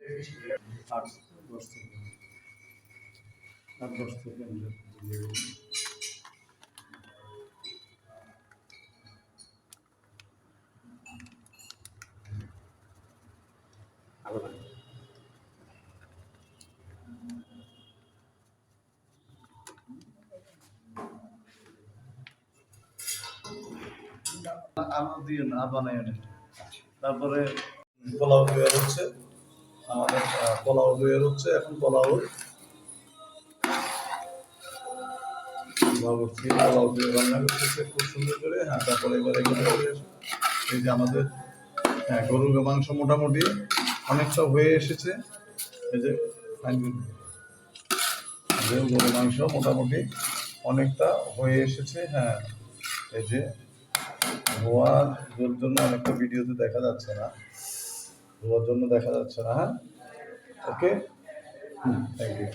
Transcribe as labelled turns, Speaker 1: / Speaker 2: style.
Speaker 1: 8 10 second 10 second আলু দিয়ে না বানাই না। তারপরে পোলাও তৈরি হচ্ছে, আমাদের পোলাও তৈরি হচ্ছে। এখন পোলাও তৈরি রান্না করতেছে খুব সুন্দর করে। হ্যাঁ, তারপরে এবার এখানে এই যে আমাদের গরুর মাংস মোটামুটি অনেকটা হয়ে এসেছে। এই যে গরুর মাংস মোটামুটি অনেকটা হয়ে এসেছে। হ্যাঁ, এই যে ধোয়ার জন্য অনেকটা ভিডিওতে দেখা যাচ্ছে না, ধোয়ার জন্য দেখা যাচ্ছে না। হ্যাঁ, ওকে, থ্যাংক ইউ।